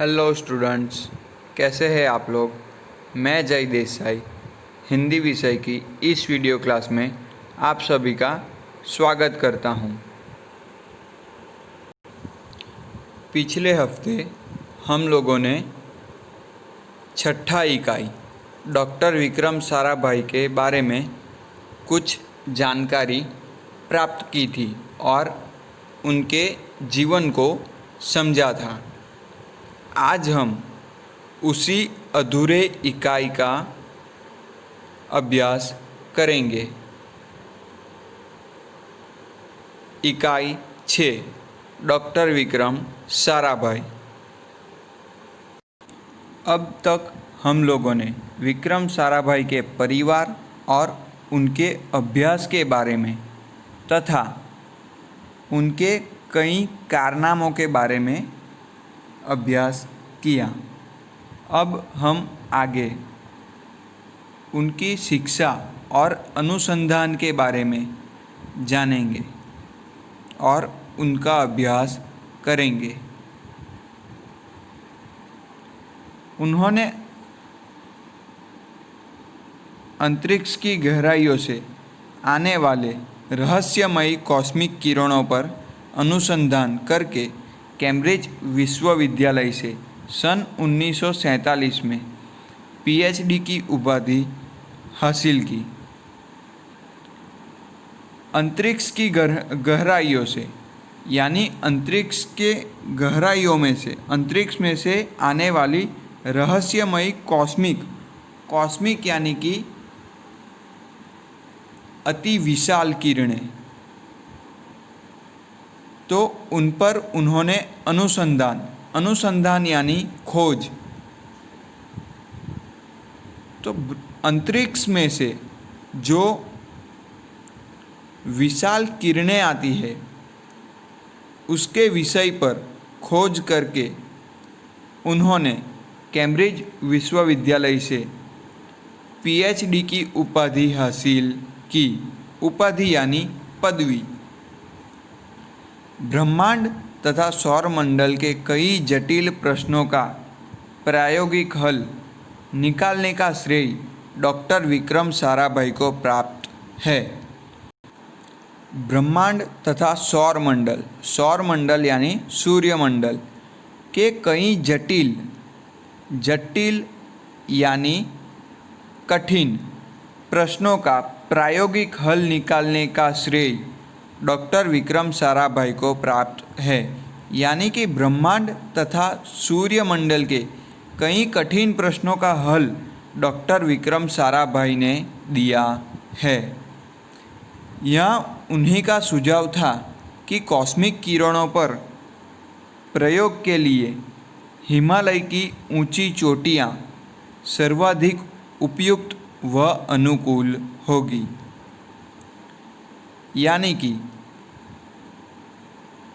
Hello students, कैसे हैं आप लोग। मैं जय देसाई हिंदी विषय की इस वीडियो क्लास में आप सभी का स्वागत करता हूं। पिछले हफ्ते हम लोगों ने छठा इकाई डॉक्टर विक्रम साराभाई के बारे में कुछ जानकारी प्राप्त की थी और उनके जीवन को समझा था। आज हम उसी अधूरे इकाई का अभ्यास करेंगे। इकाई 6 डॉक्टर विक्रम साराभाई। अब तक हम लोगों ने विक्रम साराभाई के परिवार और उनके अभ्यास के बारे में तथा उनके कई कारनामों के बारे में अभ्यास किया। अब हम आगे उनकी शिक्षा और अनुसंधान के बारे में जानेंगे और उनका अभ्यास करेंगे। उन्होंने अंतरिक्ष की गहराइयों से आने वाले रहस्यमयी कॉस्मिक किरणों पर अनुसंधान करके कैम्ब्रिज विश्वविद्यालय से सन 1947 में पीएचडी की उपाधि हासिल की। अंतरिक्ष की गहराइयों से यानी अंतरिक्ष के गहराइयों में से अंतरिक्ष में से आने वाली रहस्यमयी कॉस्मिक यानी कि अति विशाल किरणें, तो उन पर उन्होंने अनुसंधान यानी खोज। तो अंतरिक्ष में से जो विशाल किरणें आती है उसके विषय पर खोज करके उन्होंने कैम्ब्रिज विश्वविद्यालय से पीएचडी की उपाधि हासिल की। उपाधि यानी पदवी। ब्रह्मांड तथा सौरमंडल के कई जटिल प्रश्नों का प्रायोगिक हल निकालने का श्रेय डॉक्टर विक्रम साराभाई को प्राप्त है। ब्रह्मांड तथा सौरमंडल यानी सूर्यमंडल के कई जटिल यानी कठिन प्रश्नों का प्रायोगिक हल निकालने का श्रेय डॉक्टर विक्रम साराभाई को प्राप्त है। यानी कि ब्रह्मांड तथा सूर्यमंडल के कई कठिन प्रश्नों का हल डॉक्टर विक्रम साराभाई ने दिया है। यह उन्हीं का सुझाव था कि कॉस्मिक किरणों पर प्रयोग के लिए हिमालय की ऊंची चोटियाँ सर्वाधिक उपयुक्त व अनुकूल होगी। यानी कि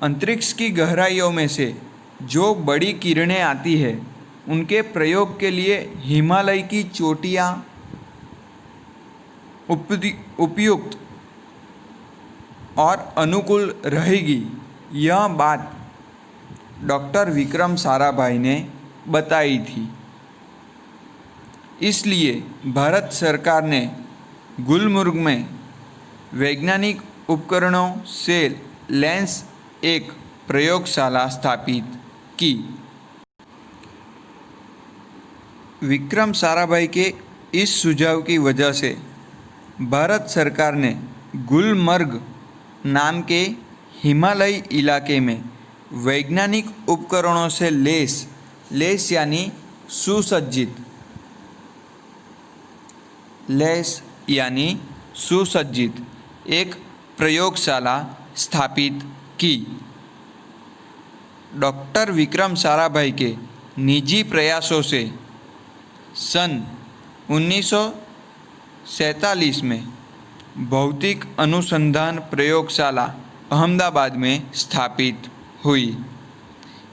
अंतरिक्ष की गहराइयों में से जो बड़ी किरणें आती है उनके प्रयोग के लिए हिमालय की चोटियाँ उपयुक्त और अनुकूल रहेगी। यह बात डॉक्टर विक्रम साराभाई ने बताई थी। इसलिए भारत सरकार ने गुलमर्ग में वैज्ञानिक उपकरणों से लैस एक प्रयोगशाला स्थापित की। विक्रम साराभाई के इस सुझाव की वजह से भारत सरकार ने गुलमर्ग नाम के हिमालयी इलाके में वैज्ञानिक उपकरणों से लैस यानी सुसज्जित एक प्रयोगशाला स्थापित की। डॉक्टर विक्रम साराभाई के निजी प्रयासों से सन 1947 में भौतिक अनुसंधान प्रयोगशाला अहमदाबाद में स्थापित हुई।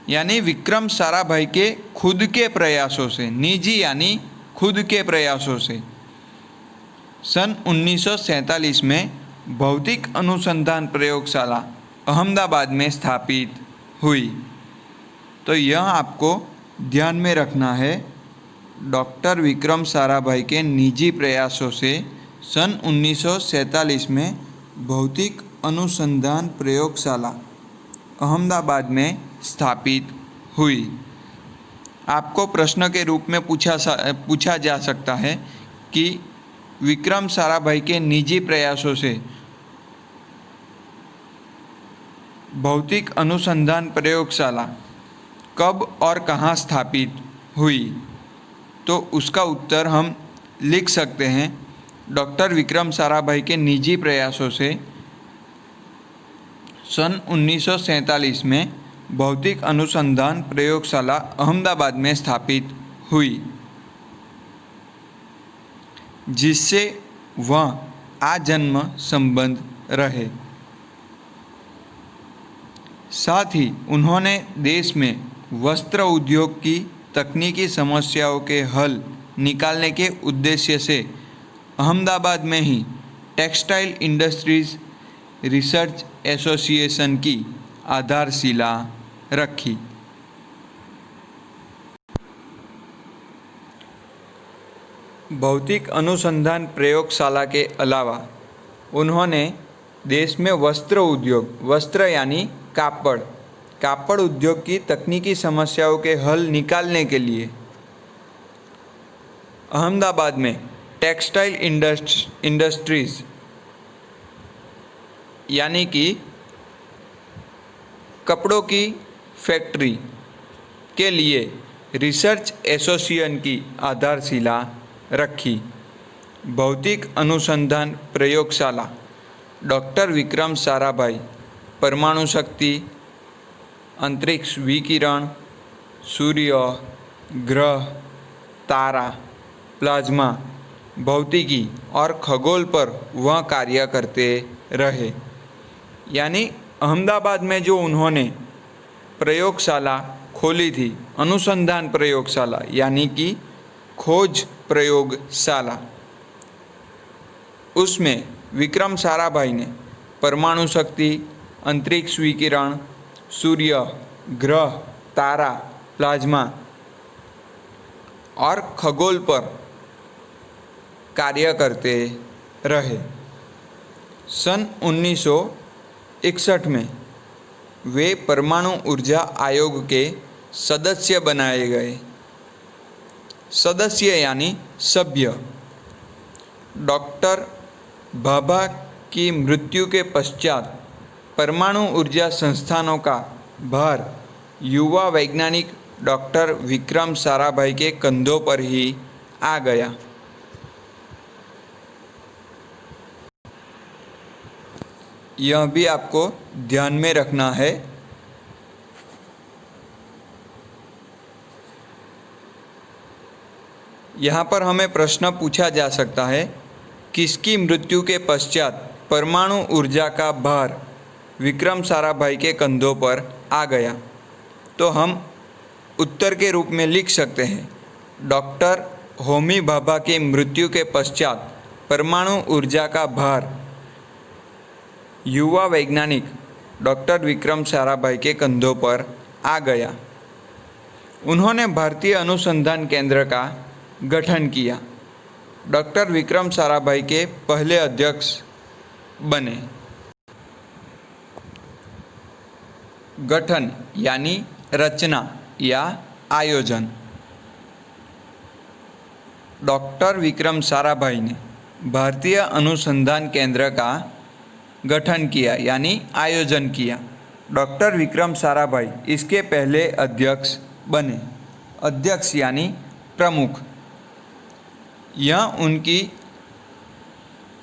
यानी विक्रम साराभाई के खुद के प्रयासों से, निजी यानी खुद के प्रयासों से सन 1947 में भौतिक अनुसंधान प्रयोगशाला अहमदाबाद में स्थापित हुई। तो यह आपको ध्यान में रखना है, डॉक्टर विक्रम साराभाई के निजी प्रयासों से सन 1947 में भौतिक अनुसंधान प्रयोगशाला अहमदाबाद में स्थापित हुई। आपको प्रश्न के रूप में पूछा जा सकता है कि विक्रम साराभाई के निजी प्रयासों से भौतिक अनुसंधान प्रयोगशाला कब और कहाँ स्थापित हुई, तो उसका उत्तर हम लिख सकते हैं, डॉक्टर विक्रम साराभाई के निजी प्रयासों से सन 1947 में भौतिक अनुसंधान प्रयोगशाला अहमदाबाद में स्थापित हुई, जिससे वह आजन्म संबंध रहे। साथ ही उन्होंने देश में वस्त्र उद्योग की तकनीकी समस्याओं के हल निकालने के उद्देश्य से अहमदाबाद में ही टेक्सटाइल इंडस्ट्रीज रिसर्च एसोसिएशन की आधारशिला रखी। भौतिक अनुसंधान प्रयोगशाला के अलावा उन्होंने देश में वस्त्र यानी कापड़ उद्योग की तकनीकी समस्याओं के हल निकालने के लिए अहमदाबाद में टेक्सटाइल इंडस्ट्रीज यानी कि कपड़ों की फैक्ट्री के लिए रिसर्च एसोसिएशन की आधारशिला रखी। भौतिक अनुसंधान प्रयोगशाला डॉक्टर विक्रम साराभाई परमाणु शक्ति, अंतरिक्ष विकिरण, सूर्य, ग्रह, तारा, प्लाज्मा, भौतिकी और खगोल पर वह कार्य करते रहे। यानी अहमदाबाद में जो उन्होंने प्रयोगशाला खोली थी, अनुसंधान प्रयोगशाला यानी कि खोज प्रयोगशाला, उसमें विक्रम साराभाई ने परमाणु शक्ति, अंतरिक्ष विकिरण, सूर्य, ग्रह, तारा, प्लाज्मा और खगोल पर कार्य करते रहे। सन 1961 में वे परमाणु ऊर्जा आयोग के सदस्य बनाए गए। सदस्य यानी सभ्य। डॉक्टर भाभा की मृत्यु के पश्चात परमाणु ऊर्जा संस्थानों का भार युवा वैज्ञानिक डॉक्टर विक्रम साराभाई के कंधों पर ही आ गया। यह भी आपको ध्यान में रखना है। यहाँ पर हमें प्रश्न पूछा जा सकता है, किसकी मृत्यु के पश्चात परमाणु ऊर्जा का भार विक्रम साराभाई के कंधों पर आ गया, तो हम उत्तर के रूप में लिख सकते हैं, डॉक्टर होमी भाभा की मृत्यु के पश्चात परमाणु ऊर्जा का भार युवा वैज्ञानिक डॉक्टर विक्रम साराभाई के कंधों पर आ गया। उन्होंने भारतीय अनुसंधान केंद्र का गठन किया। डॉक्टर विक्रम साराभाई के पहले अध्यक्ष बने। गठन यानी रचना या आयोजन। डॉक्टर विक्रम साराभाई ने भारतीय अनुसंधान केंद्र का गठन किया यानी आयोजन किया। डॉक्टर विक्रम साराभाई इसके पहले अध्यक्ष बने। अध्यक्ष यानी प्रमुख। यह उनकी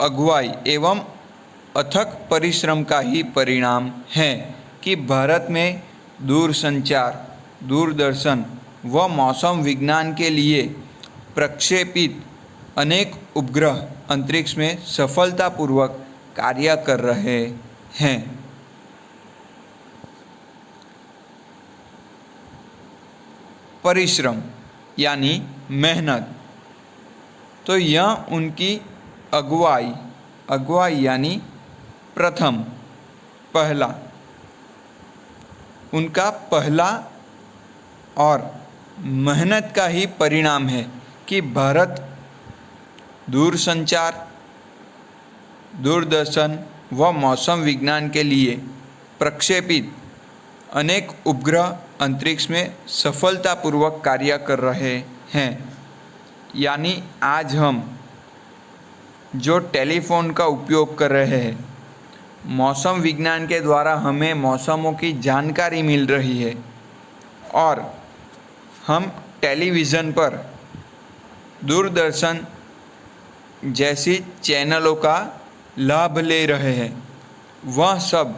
अगुवाई एवं अथक परिश्रम का ही परिणाम है कि भारत में दूरसंचार, दूरदर्शन व मौसम विज्ञान के लिए प्रक्षेपित अनेक उपग्रह अंतरिक्ष में सफलतापूर्वक कार्य कर रहे हैं। परिश्रम यानी मेहनत। तो यह उनकी अगुवाई यानी प्रथम, पहला, उनका पहला और मेहनत का ही परिणाम है कि भारत दूरसंचार, दूरदर्शन व मौसम विज्ञान के लिए प्रक्षेपित अनेक उपग्रह अंतरिक्ष में सफलतापूर्वक कार्य कर रहे हैं। यानी आज हम जो टेलीफोन का उपयोग कर रहे हैं, मौसम विज्ञान के द्वारा हमें मौसमों की जानकारी मिल रही है और हम टेलीविज़न पर दूरदर्शन जैसी चैनलों का लाभ ले रहे हैं। वह सब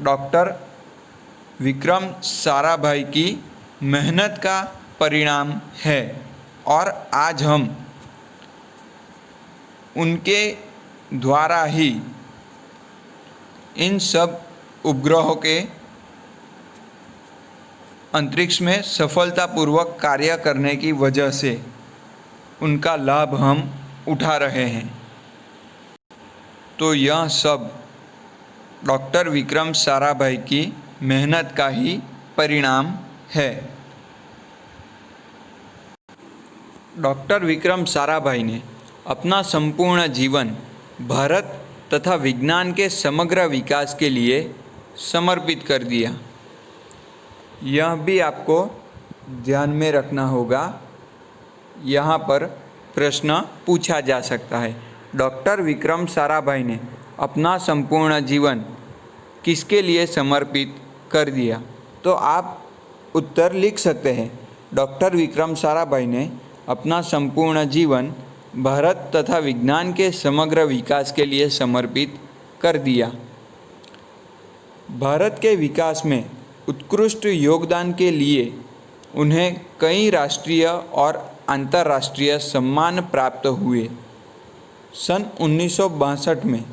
डॉक्टर विक्रम साराभाई की मेहनत का परिणाम है और आज हम उनके द्वारा ही इन सब उपग्रहों के अंतरिक्ष में सफलतापूर्वक कार्य करने की वजह से उनका लाभ हम उठा रहे हैं। तो यह सब डॉक्टर विक्रम साराभाई की मेहनत का ही परिणाम है। डॉक्टर विक्रम साराभाई ने अपना संपूर्ण जीवन भारत तथा विज्ञान के समग्र विकास के लिए समर्पित कर दिया। यह भी आपको ध्यान में रखना होगा, यहाँ पर प्रश्न पूछा जा सकता है। डॉक्टर विक्रम साराभाई ने अपना संपूर्ण जीवन किसके लिए समर्पित कर दिया? तो आप उत्तर लिख सकते हैं। डॉक्टर विक्रम साराभाई ने अपना संपूर्ण जीवन भारत तथा विज्ञान के समग्र विकास के लिए समर्पित कर दिया। भारत के विकास में उत्कृष्ट योगदान के लिए उन्हें कई राष्ट्रीय और अंतर्राष्ट्रीय सम्मान प्राप्त हुए। सन 1962 में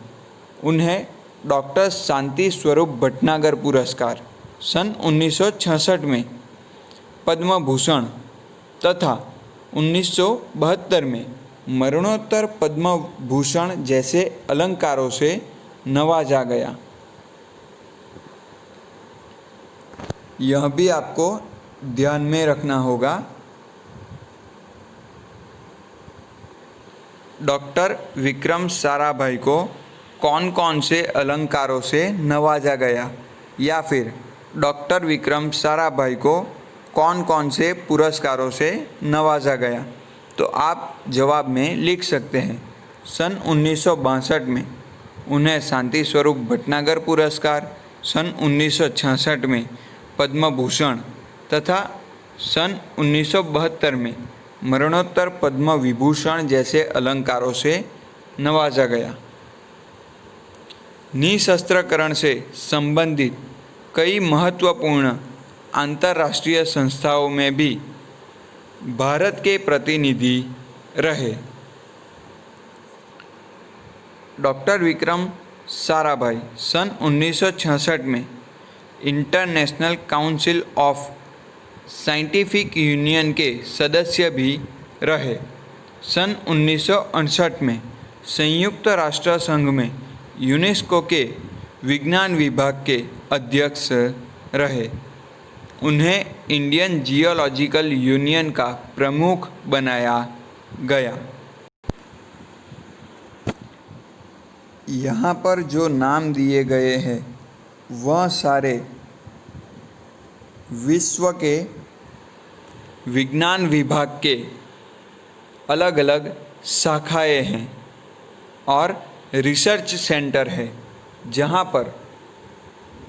उन्हें डॉक्टर शांति स्वरूप भटनागर पुरस्कार, सन 1966 में पद्म भूषण तथा 1972 में मरणोत्तर पद्म भूषण जैसे अलंकारों से नवाजा गया। यह भी आपको ध्यान में रखना होगा। डॉक्टर विक्रम साराभाई को कौन कौन से अलंकारों से नवाजा गया, या फिर डॉक्टर विक्रम साराभाई को कौन कौन से पुरस्कारों से नवाजा गया? तो आप जवाब में लिख सकते हैं। सन 1962 में उन्हें शांति स्वरूप भटनागर पुरस्कार, सन 1966 में पद्म भूषण तथा सन 1972 में मरणोत्तर पद्म विभूषण जैसे अलंकारों से नवाजा गया। निशस्त्रीकरण से संबंधित कई महत्वपूर्ण अंतर्राष्ट्रीय संस्थाओं में भी भारत के प्रतिनिधि रहे। डॉक्टर विक्रम साराभाई सन 1966 में international council of scientific union के सदस्य भी रहे। सन 1968 में संयुक्त राष्ट्र संघ में यूनेस्को के विज्ञान विभाग के अध्यक्ष रहे। उन्हें इंडियन जियोलॉजिकल यूनियन का प्रमुख बनाया गया। यहाँ पर जो नाम दिए गए हैं वह सारे विश्व के विज्ञान विभाग के अलग अलग शाखाएं हैं और रिसर्च सेंटर है, जहाँ पर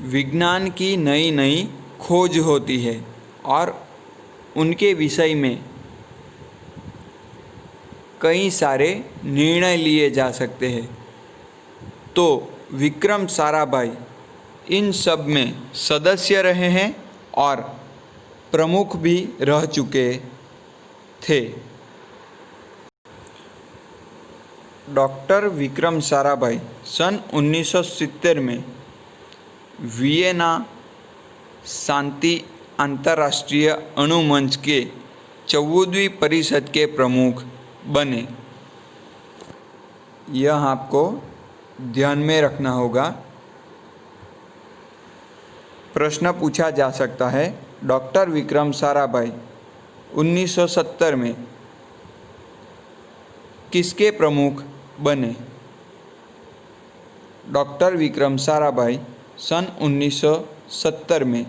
विज्ञान की नई नई खोज होती है और उनके विषय में कई सारे निर्णय लिए जा सकते हैं। तो विक्रम साराभाई इन सब में सदस्य रहे हैं और प्रमुख भी रह चुके थे। डॉक्टर विक्रम साराभाई सन 1970 में वियना शांति अंतर्राष्ट्रीय अणु मंच के 14वीं परिषद के प्रमुख बने। यह आपको ध्यान में रखना होगा। प्रश्न पूछा जा सकता है, डॉक्टर विक्रम साराभाई 1970 में किसके प्रमुख बने? डॉक्टर विक्रम साराभाई सन 1970 में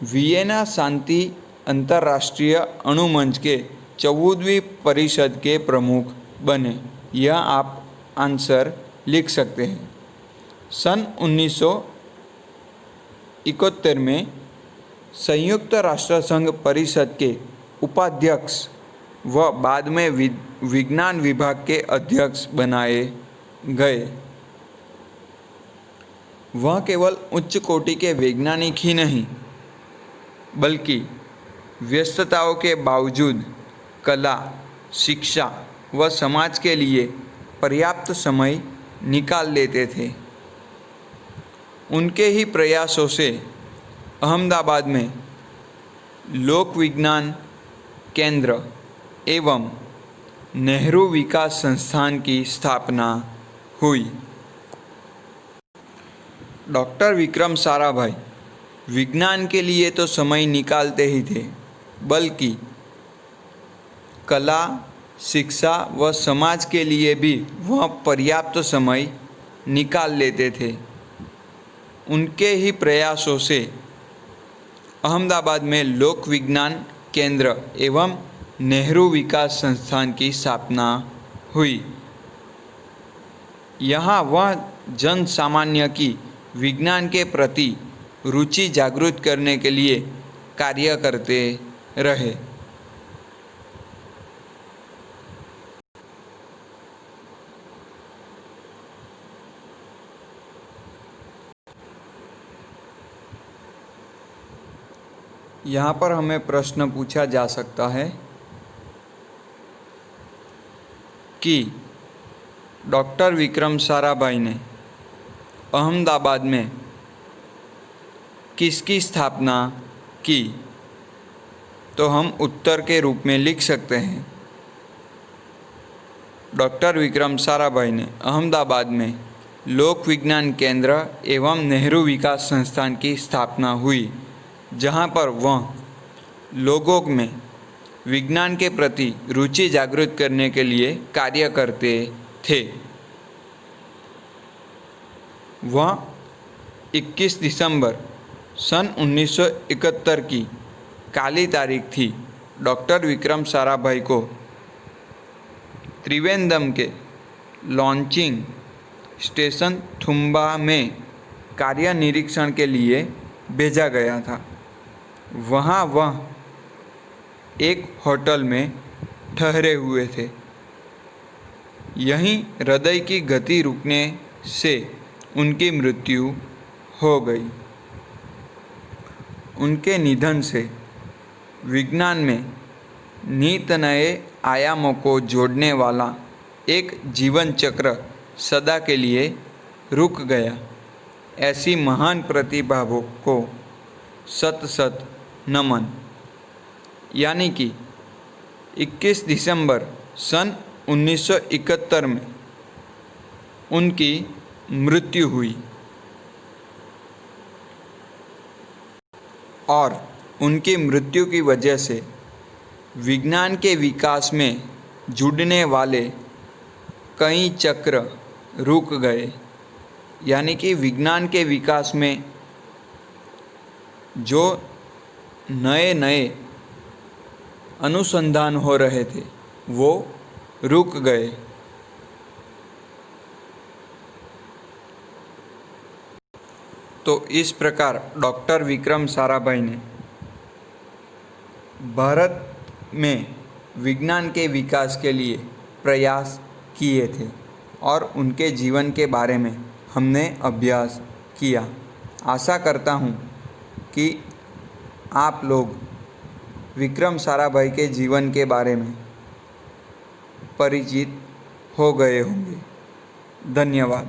वियना शांति अंतर्राष्ट्रीय अणुमंच के 14वीं परिषद के प्रमुख बने। यह आप आंसर लिख सकते हैं। सन 1971 में संयुक्त राष्ट्र संघ परिषद के उपाध्यक्ष व बाद में विज्ञान विभाग के अध्यक्ष बनाए गए। वह केवल उच्च कोटि के वैज्ञानिक ही नहीं बल्कि व्यस्तताओं के बावजूद कला, शिक्षा व समाज के लिए पर्याप्त समय निकाल लेते थे। उनके ही प्रयासों से अहमदाबाद में लोक विज्ञान केंद्र एवं नेहरू विकास संस्थान की स्थापना हुई। डॉक्टर विक्रम साराभाई विज्ञान के लिए तो समय निकालते ही थे, बल्कि कला, शिक्षा व समाज के लिए भी वह पर्याप्त समय निकाल लेते थे। उनके ही प्रयासों से अहमदाबाद में लोक विज्ञान केंद्र एवं नेहरू विकास संस्थान की स्थापना हुई। यहाँ वह जन सामान्य की विज्ञान के प्रति रुचि जागृत करने के लिए कार्य करते रहे। यहाँ पर हमें प्रश्न पूछा जा सकता है कि डॉक्टर विक्रम साराभाई ने अहमदाबाद में किसकी स्थापना की? तो हम उत्तर के रूप में लिख सकते हैं, डॉक्टर विक्रम साराभाई ने अहमदाबाद में लोक विज्ञान केंद्र एवं नेहरू विकास संस्थान की स्थापना हुई, जहां पर वह लोगों में विज्ञान के प्रति रुचि जागृत करने के लिए कार्य करते थे। वह 21 दिसंबर सन 1971 की काली तारीख थी। डॉक्टर विक्रम साराभाई को त्रिवेंद्रम के लॉन्चिंग स्टेशन थुम्बा में कार्य निरीक्षण के लिए भेजा गया था। वहाँ वह एक होटल में ठहरे हुए थे। यहीं हृदय की गति रुकने से उनकी मृत्यु हो गई। उनके निधन से विज्ञान में नित नए आयामों को जोड़ने वाला एक जीवन चक्र सदा के लिए रुक गया। ऐसी महान प्रतिभाओं को सत सत नमन। यानी कि 21 दिसंबर सन 1971 में उनकी मृत्यु हुई और उनकी मृत्यु की वजह से विज्ञान के विकास में जुड़ने वाले कई चक्र रुक गए। यानी कि विज्ञान के विकास में जो नए नए अनुसंधान हो रहे थे वो रुक गए। तो इस प्रकार डॉक्टर विक्रम साराभाई ने भारत में विज्ञान के विकास के लिए प्रयास किए थे और उनके जीवन के बारे में हमने अभ्यास किया। आशा करता हूँ कि आप लोग विक्रम साराभाई के जीवन के बारे में परिचित हो गए होंगे। धन्यवाद।